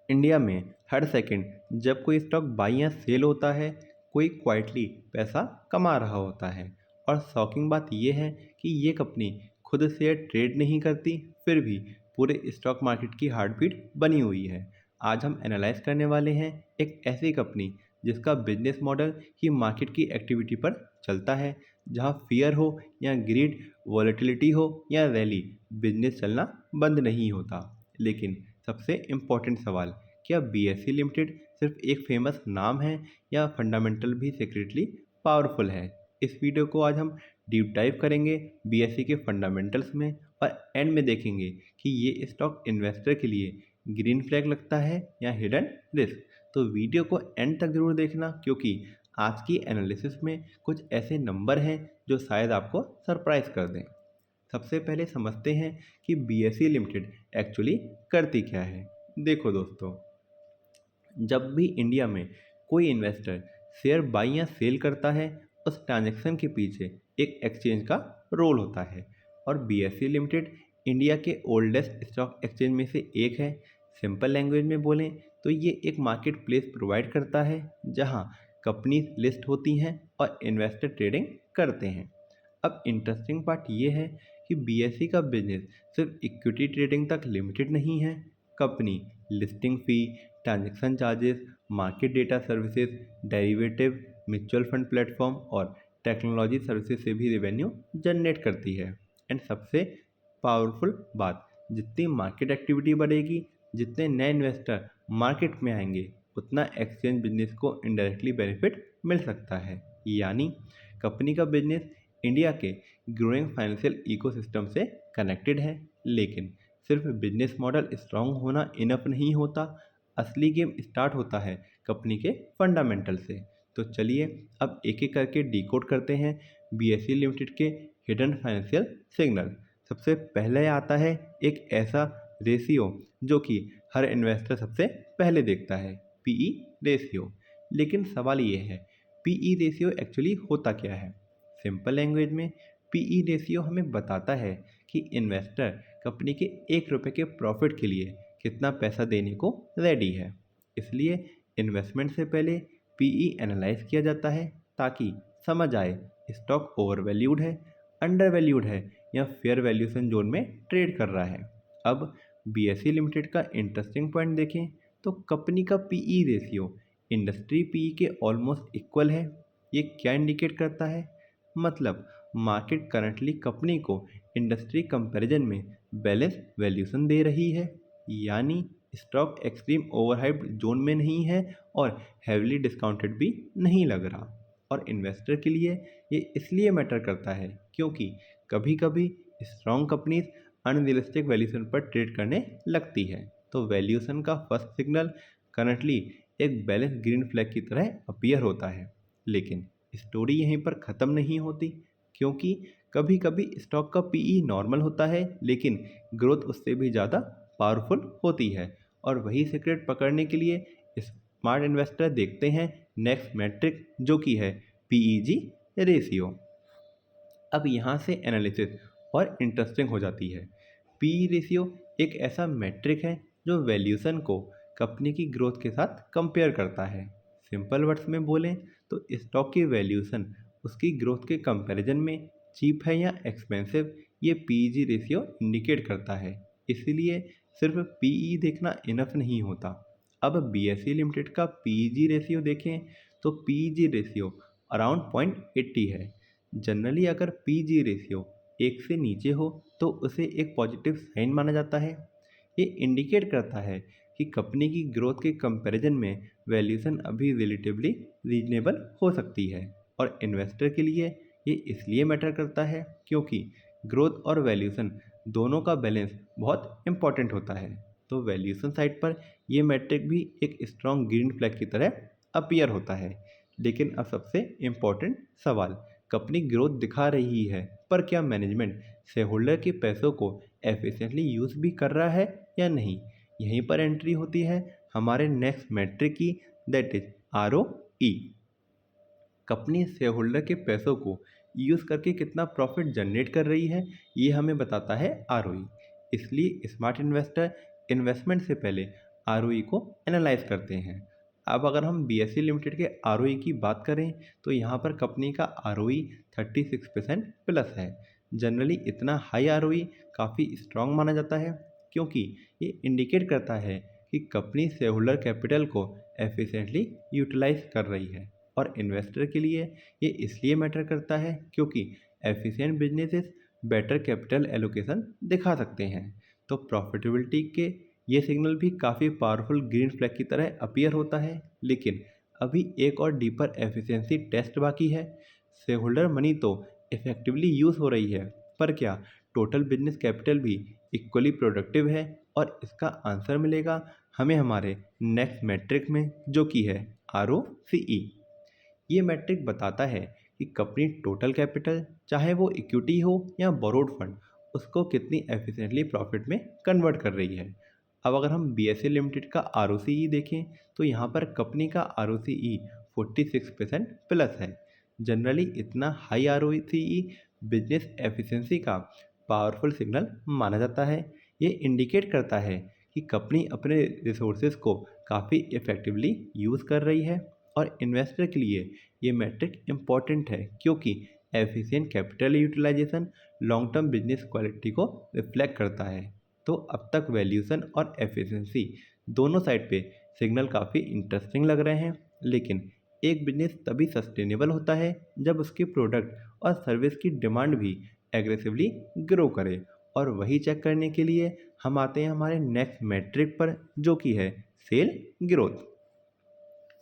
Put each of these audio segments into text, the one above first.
India में हर second जब कोई स्टॉक बाई या सेल होता है, कोई क्वाइटली पैसा कमा रहा होता है। और शॉकिंग बात यह है कि ये कंपनी खुद शेयर ट्रेड नहीं करती, फिर भी पूरे स्टॉक मार्केट की हार्ट बीट बनी हुई है। आज हम एनालाइज करने वाले हैं एक ऐसी कंपनी जिसका बिजनेस मॉडल ही मार्केट की एक्टिविटी पर चलता है। जहां फियर हो या ग्रीड, वॉलेटिलिटी हो या रैली, बिजनेस चलना बंद नहीं होता। लेकिन सबसे इम्पोर्टेंट सवाल, क्या बीएसई लिमिटेड सिर्फ एक फेमस नाम है या फंडामेंटल भी सीक्रेटली पावरफुल है? इस वीडियो को आज हम डीप डाइव करेंगे बीएसई के फंडामेंटल्स में, और एंड में देखेंगे कि ये स्टॉक इन्वेस्टर के लिए ग्रीन फ्लैग लगता है या हिडन रिस्क। तो वीडियो को एंड तक जरूर देखना, क्योंकि आज की एनालिसिस में कुछ ऐसे नंबर हैं जो शायद आपको सरप्राइज कर दें। सबसे पहले समझते हैं कि बीएसई लिमिटेड एक्चुअली करती क्या है। देखो दोस्तों, जब भी इंडिया में कोई इन्वेस्टर शेयर बाई या सेल करता है, उस ट्रांजैक्शन के पीछे एक एक्सचेंज का रोल होता है। और बीएसई लिमिटेड इंडिया के ओल्डेस्ट स्टॉक एक्सचेंज में से एक है। सिंपल लैंग्वेज में बोलें तो ये एक मार्केट प्लेस प्रोवाइड करता है जहां कंपनीज लिस्ट होती हैं और इन्वेस्टर ट्रेडिंग करते हैं। अब इंटरेस्टिंग पार्ट ये है कि बीएसई का बिजनेस सिर्फ इक्विटी ट्रेडिंग तक लिमिटेड नहीं है। Company listing fee, transaction charges, market data services, derivative, mutual fund platform और टेक्नोलॉजी सर्विसेज से भी रेवेन्यू जनरेट करती है। एंड सबसे पावरफुल बात, जितनी मार्केट एक्टिविटी बढ़ेगी, जितने नए इन्वेस्टर मार्केट में आएंगे, उतना एक्सचेंज बिजनेस को इनडायरेक्टली बेनिफिट मिल सकता है। यानी कंपनी का बिजनेस इंडिया के ग्रोइंग फाइनेंशियल इकोसिस्टम से कनेक्टेड है। लेकिन सिर्फ बिजनेस मॉडल स्ट्रांग होना इनफ नहीं होता। असली गेम स्टार्ट होता है कंपनी के फंडामेंटल से। तो चलिए अब एक एक करके डिकोड करते हैं बीएसई लिमिटेड के हिडन फाइनेंशियल सिग्नल। सबसे पहले आता है एक ऐसा रेशियो जो कि हर इन्वेस्टर सबसे पहले देखता है, पीई रेशियो। लेकिन सवाल ये है, पीई रेशियो एक्चुअली होता क्या है? सिंपल लैंग्वेज में पीई रेशियो हमें बताता है कि इन्वेस्टर कंपनी के 1 रुपये के प्रॉफिट के लिए कितना पैसा देने को रेडी है। इसलिए इन्वेस्टमेंट से पहले पीई एनालाइज किया जाता है ताकि समझ आए स्टॉक ओवर वैल्यूड है, अंडर वैल्यूड है या फेयर वैल्यूएशन जोन में ट्रेड कर रहा है। अब बीएसई लिमिटेड का इंटरेस्टिंग पॉइंट देखें तो कंपनी का पीई रेशियो इंडस्ट्री पीई के ऑलमोस्ट इक्वल है। ये क्या इंडिकेट करता है? मतलब मार्केट करंटली कंपनी को इंडस्ट्री कंपैरिजन में बैलेंस वैल्यूएशन दे रही है। यानी स्टॉक एक्सट्रीम ओवरहाइप्ड जोन में नहीं है और हैवीली डिस्काउंटेड भी नहीं लग रहा। और इन्वेस्टर के लिए ये इसलिए मैटर करता है क्योंकि कभी कभी स्ट्रॉन्ग कंपनीज अनरियलिस्टिक वैल्यूएशन पर ट्रेड करने लगती है। तो वैल्यूएशन का फर्स्ट सिग्नल करंटली एक बैलेंस ग्रीन फ्लैग की तरह अपीयर होता है। लेकिन स्टोरी यहीं पर ख़त्म नहीं होती, क्योंकि कभी कभी स्टॉक का पीई नॉर्मल होता है लेकिन ग्रोथ उससे भी ज़्यादा पावरफुल होती है। और वही सीक्रेट पकड़ने के लिए स्मार्ट इन्वेस्टर देखते हैं नेक्स्ट मैट्रिक, जो कि है पीईजी रेशियो। अब यहाँ से एनालिसिस और इंटरेस्टिंग हो जाती है। पीई रेशियो एक ऐसा मैट्रिक है जो वैल्यूएशन को कंपनी की ग्रोथ के साथ कंपेयर करता है। सिंपल वर्ड्स में बोलें तो स्टॉक की वैल्यूएशन उसकी ग्रोथ के कंपैरिजन में चीप है या एक्सपेंसिव, ये पीई रेशियो इंडिकेट करता है। इसीलिए सिर्फ पीई देखना इनफ नहीं होता। अब बीएसई लिमिटेड का पीई रेशियो देखें तो पीई रेशियो अराउंड 0.80 है। जनरली अगर पीई रेशियो 1 से नीचे हो तो उसे एक पॉजिटिव साइन माना जाता है। ये इंडिकेट करता है कि कंपनी की ग्रोथ के कंपैरिजन में वैल्यूएशन अभी रिलेटिवली रीजनेबल हो सकती है। और इन्वेस्टर के लिए ये इसलिए मैटर करता है क्योंकि ग्रोथ और वैल्यूएशन दोनों का बैलेंस बहुत इंपॉर्टेंट होता है। तो वैल्यूएशन साइड पर ये मैट्रिक भी एक स्ट्रॉन्ग ग्रीन फ्लैग की तरह अपीयर होता है। लेकिन अब सबसे इम्पॉर्टेंट सवाल, कंपनी ग्रोथ दिखा रही है पर क्या मैनेजमेंट शेयर होल्डर के पैसों को एफिशिएंटली यूज़ भी कर रहा है या नहीं? यहीं पर एंट्री होती है हमारे नेक्स्ट मैट्रिक की, that is ROE। Company share holder के पैसों को यूज़ करके कितना प्रॉफिट जनरेट कर रही है, ये हमें बताता है ROE। इसलिए स्मार्ट इन्वेस्टर इन्वेस्टमेंट से पहले आरओई को एनालाइज करते हैं। अब अगर हम बीएसई लिमिटेड के आरओई की बात करें तो यहाँ पर कंपनी का आरओई 36% प्लस है। जनरली इतना हाई आरओई काफ़ी स्ट्रॉन्ग माना जाता है, क्योंकि ये इंडिकेट करता है कि कंपनी शेयर होल्डर कैपिटल को एफिशिएंटली यूटिलाइज कर रही है। और इन्वेस्टर के लिए ये इसलिए मैटर करता है क्योंकि efficient businesses better capital allocation दिखा सकते हैं। तो प्रॉफिटेबिलिटी के ये सिग्नल भी काफ़ी पावरफुल ग्रीन फ्लैग की तरह अपीयर होता है। लेकिन अभी एक और डीपर एफिशिएंसी टेस्ट बाकी है। शेयर होल्डर मनी तो इफेक्टिवली यूज़ हो रही है, पर क्या टोटल बिजनेस कैपिटल भी इक्वली प्रोडक्टिव है? और इसका आंसर मिलेगा हमें हमारे नेक्स्ट मैट्रिक में, जो कि है ROCE। ये मैट्रिक बताता है कि कंपनी टोटल कैपिटल, चाहे वो इक्विटी हो या बोरोड फंड, उसको कितनी एफिशिएंटली प्रॉफिट में कन्वर्ट कर रही है। अब अगर हम बीएसई लिमिटेड का ROCE देखें तो यहाँ पर कंपनी का ROCE 46% प्लस है। जनरली इतना हाई ROCE बिजनेस एफिशिएंसी का पावरफुल सिग्नल माना जाता है। ये इंडिकेट करता है कि कंपनी अपने रिसोर्सेज को काफ़ी इफ़ेक्टिवली यूज़ कर रही है। और इन्वेस्टर के लिए ये मैट्रिक इम्पॉर्टेंट है, क्योंकि efficient capital utilisation long term business quality को रिफ्लेक्ट करता है। तो अब तक वैल्यूएशन और एफिशिएंसी दोनों साइड पे सिग्नल काफ़ी इंटरेस्टिंग लग रहे हैं। लेकिन एक बिजनेस तभी सस्टेनेबल होता है जब उसकी प्रोडक्ट और सर्विस की डिमांड भी एग्रेसिवली ग्रो करे। और वही चेक करने के लिए हम आते हैं हमारे नेक्स्ट मैट्रिक पर, जो कि है सेल ग्रोथ।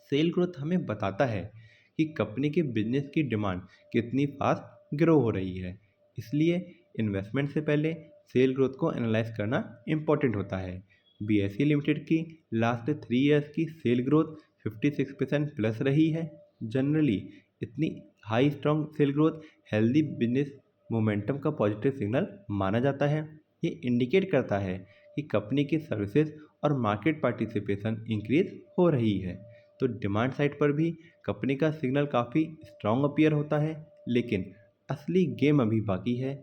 सेल ग्रोथ हमें बताता है कि कंपनी के बिजनेस की डिमांड कितनी फास्ट ग्रो हो रही है। इसलिए इन्वेस्टमेंट से पहले सेल ग्रोथ को एनालाइज करना इम्पॉर्टेंट होता है। बीएसई लिमिटेड की लास्ट 3 इयर्स की सेल ग्रोथ 56% प्लस रही है। जनरली इतनी high strong cell growth healthy business momentum का पॉजिटिव सिग्नल माना जाता है। ये इंडिकेट करता है कि कंपनी की सर्विसेज और मार्केट पार्टिसिपेशन इंक्रीज हो रही है। तो डिमांड साइड पर भी कंपनी का सिग्नल काफ़ी स्ट्रॉन्ग अपीयर होता है। लेकिन असली गेम अभी बाकी है।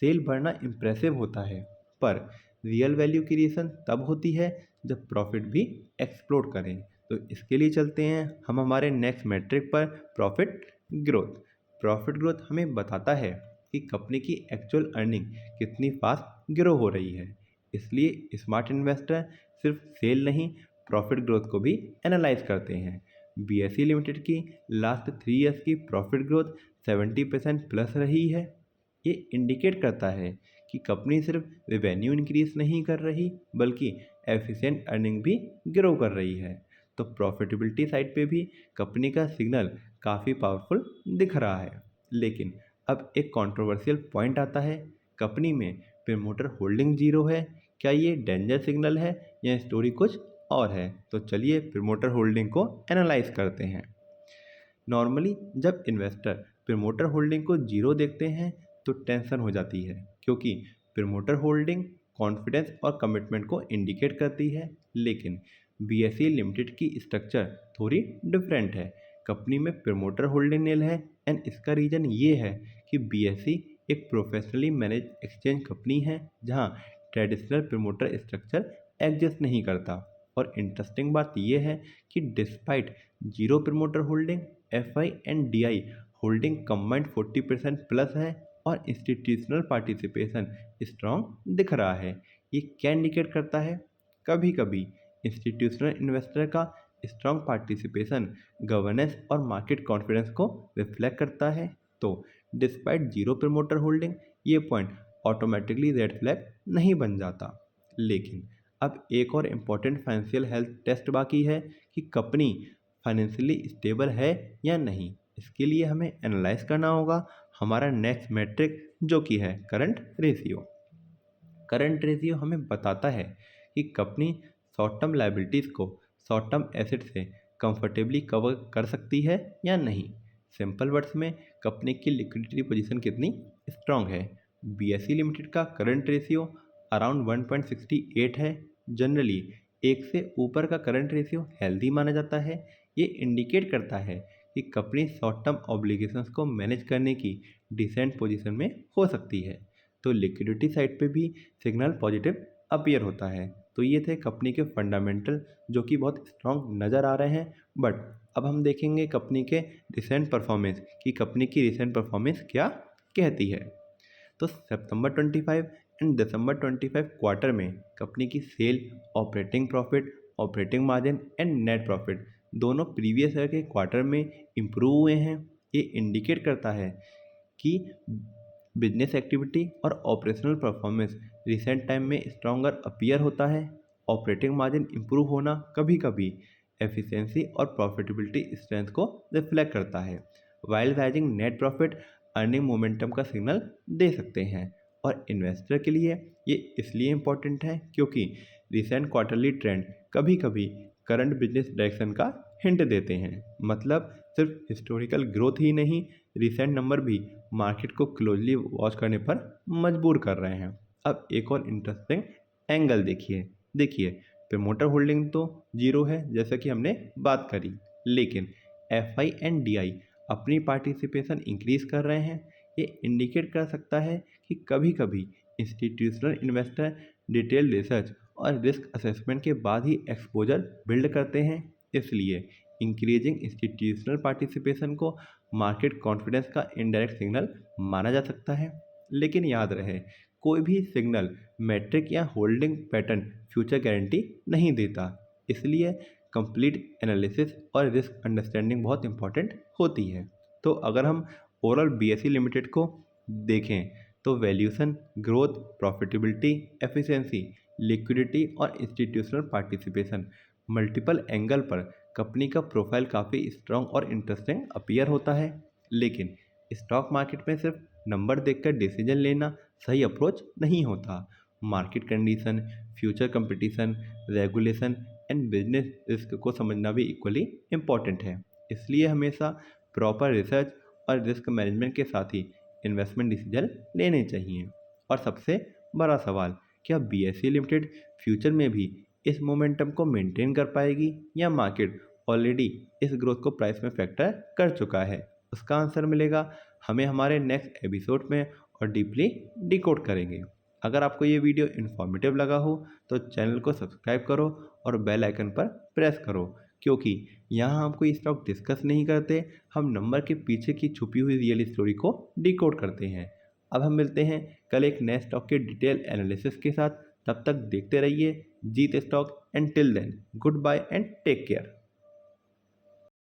सेल बढ़ना इम्प्रेसिव होता है, पर रियल वैल्यू क्रिएशन तब होती है जब प्रॉफिट भी एक्सप्लोड करें। तो इसके लिए चलते हैं हम हमारे नेक्स्ट मैट्रिक पर, प्रॉफिट ग्रोथ। प्रॉफिट ग्रोथ हमें बताता है कि कंपनी की एक्चुअल अर्निंग कितनी फास्ट ग्रो हो रही है। इसलिए स्मार्ट इन्वेस्टर सिर्फ सेल नहीं, प्रॉफिट ग्रोथ को भी एनालाइज करते हैं। बीएसई लिमिटेड की लास्ट 3 इयर्स की प्रॉफिट ग्रोथ 70% प्लस रही है। ये इंडिकेट करता है कि कंपनी सिर्फ रेवेन्यू इंक्रीज नहीं कर रही, बल्कि एफिशिएंट अर्निंग भी ग्रो कर रही है। तो प्रॉफिटेबिलिटी साइड पे भी कंपनी का सिग्नल काफ़ी पावरफुल दिख रहा है। लेकिन अब एक कंट्रोवर्शियल पॉइंट आता है, कंपनी में प्रमोटर होल्डिंग जीरो है। क्या ये डेंजर सिग्नल है या स्टोरी कुछ और है? तो चलिए प्रमोटर होल्डिंग को एनालाइज करते हैं। नॉर्मली जब इन्वेस्टर प्रमोटर होल्डिंग को जीरो देखते हैं तो टेंशन हो जाती है, क्योंकि प्रमोटर होल्डिंग कॉन्फिडेंस और कमिटमेंट को इंडिकेट करती है। लेकिन बीएसई लिमिटेड की स्ट्रक्चर थोड़ी डिफरेंट है। कंपनी में प्रमोटर होल्डिंग नील है, एंड इसका रीज़न ये है कि बीएसई एक प्रोफेशनली मैनेज एक्सचेंज कंपनी है, जहां ट्रेडिशनल प्रमोटर स्ट्रक्चर एग्जिस्ट नहीं करता। और इंटरेस्टिंग बात यह है कि despite zero promoter holding, FI and DI holding combined 40% plus है, और इंस्टीट्यूशनल पार्टिसिपेशन स्ट्रॉन्ग दिख रहा है। ये क्या इंडिकेट करता है? कभी कभी इंस्टीट्यूशनल इन्वेस्टर का स्ट्रॉन्ग पार्टिसिपेशन गवर्नेंस और मार्केट कॉन्फिडेंस को रिफ्लेक्ट करता है। तो डिस्पाइट जीरो प्रमोटर होल्डिंग, ये पॉइंट ऑटोमेटिकली रेड फ्लैग नहीं बन जाता। लेकिन अब एक और इम्पॉर्टेंट फाइनेंशियल हेल्थ टेस्ट बाकी है कि कंपनी फाइनेंशियली स्टेबल है या नहीं। इसके लिए हमें एनालाइज करना होगा हमारा नेक्स्ट मैट्रिक, जो कि है करंट रेशियो। करंट रेशियो हमें बताता है कि कंपनी शॉर्ट टर्म लायबिलिटीज़ को शॉर्ट टर्म एसेट से कंफर्टेबली कवर कर सकती है या नहीं। सिंपल वर्ड्स में, कंपनी की लिक्विडिटी पोजीशन कितनी स्ट्रांग है। बीएसई लिमिटेड का करंट रेशियो अराउंड 1.68 है। जनरली एक से ऊपर का करंट रेशियो हेल्दी माना जाता है। ये इंडिकेट करता है कि कंपनी शॉर्ट टर्म ऑब्लिगेशंस को मैनेज करने की डिसेंट पोजीशन में हो सकती है। तो लिक्विडिटी साइड पे भी सिग्नल पॉजिटिव अपीयर होता है। तो ये थे कंपनी के फंडामेंटल जो कि बहुत स्ट्रॉन्ग नज़र आ रहे हैं। बट अब हम देखेंगे कंपनी के रिसेंट परफॉर्मेंस कि कंपनी की रिसेंट परफॉर्मेंस क्या कहती है। तो सितंबर 25 एंड दिसंबर 25 क्वार्टर में कंपनी की sale, operating profit, operating margin and net profit दोनों प्रीवियस ईयर के क्वार्टर में इम्प्रूव हुए हैं। ये इंडिकेट करता है कि बिजनेस एक्टिविटी और ऑपरेशनल परफॉर्मेंस रिसेंट टाइम में स्ट्रॉन्गर अपीयर होता है। ऑपरेटिंग मार्जिन इम्प्रूव होना कभी कभी एफिशिएंसी और प्रॉफिटेबिलिटी स्ट्रेंथ को रिफ्लेक्ट करता है, while rising net profit earning momentum का सिग्नल दे सकते हैं। और इन्वेस्टर के लिए ये इसलिए इम्पोर्टेंट है क्योंकि रिसेंट क्वार्टरली ट्रेंड कभी कभी करंट बिजनेस डायरेक्शन का हिंट देते हैं। मतलब सिर्फ हिस्टोरिकल ग्रोथ ही नहीं, रिसेंट नंबर भी मार्केट को क्लोजली वॉच करने पर मजबूर कर रहे हैं। अब एक और इंटरेस्टिंग एंगल देखिए देखिए प्रमोटर होल्डिंग तो जीरो है जैसा कि हमने बात करी, लेकिन F I and D I अपनी पार्टिसिपेशन इंक्रीज कर रहे हैं। ये इंडिकेट कर सकता है कि कभी कभी इंस्टीट्यूशनल इन्वेस्टर डिटेल रिसर्च और रिस्क असेसमेंट के बाद ही एक्सपोजर बिल्ड करते हैं। इसलिए इंक्रीजिंग इंस्टीट्यूशनल पार्टिसिपेशन को मार्केट कॉन्फिडेंस का इनडायरेक्ट सिग्नल माना जा सकता है। लेकिन याद रहे, कोई भी सिग्नल, मैट्रिक या होल्डिंग पैटर्न फ्यूचर गारंटी नहीं देता। इसलिए कंप्लीट एनालिसिस और रिस्क अंडरस्टैंडिंग बहुत इंपॉर्टेंट होती है। तो अगर हम ओवरऑल बीएसई लिमिटेड को देखें तो valuation, growth, profitability, efficiency, liquidity और इंस्टीट्यूशनल पार्टिसिपेशन मल्टीपल एंगल पर कंपनी का प्रोफाइल काफ़ी स्ट्रॉन्ग और इंटरेस्टिंग अपीयर होता है। लेकिन स्टॉक मार्केट में सिर्फ नंबर देखकर डिसीजन लेना सही अप्रोच नहीं होता। Market condition, future competition, regulation and business risk को समझना भी इक्वली इम्पॉर्टेंट है। इसलिए हमेशा प्रॉपर रिसर्च और रिस्क मैनेजमेंट के साथ ही इन्वेस्टमेंट डिसीजन लेने चाहिए। और सबसे बड़ा सवाल, क्या बीएसई लिमिटेड फ्यूचर में भी इस मोमेंटम को मेंटेन कर पाएगी या मार्केट ऑलरेडी इस ग्रोथ को प्राइस में फैक्टर कर चुका है? उसका आंसर मिलेगा हमें हमारे नेक्स्ट एपिसोड में और डीपली डिकोड करेंगे। अगर आपको ये वीडियो इन्फॉर्मेटिव लगा हो तो चैनल को सब्सक्राइब करो और बेल आइकन पर प्रेस करो, क्योंकि यहाँ हम कोई स्टॉक डिस्कस नहीं करते, हम नंबर के पीछे की छुपी हुई रियल स्टोरी को डिकोड करते हैं। अब हम मिलते हैं कल एक नए स्टॉक के डिटेल एनालिसिस के साथ। तब तक देखते रहिए Jeet stock and till then good bye and take care.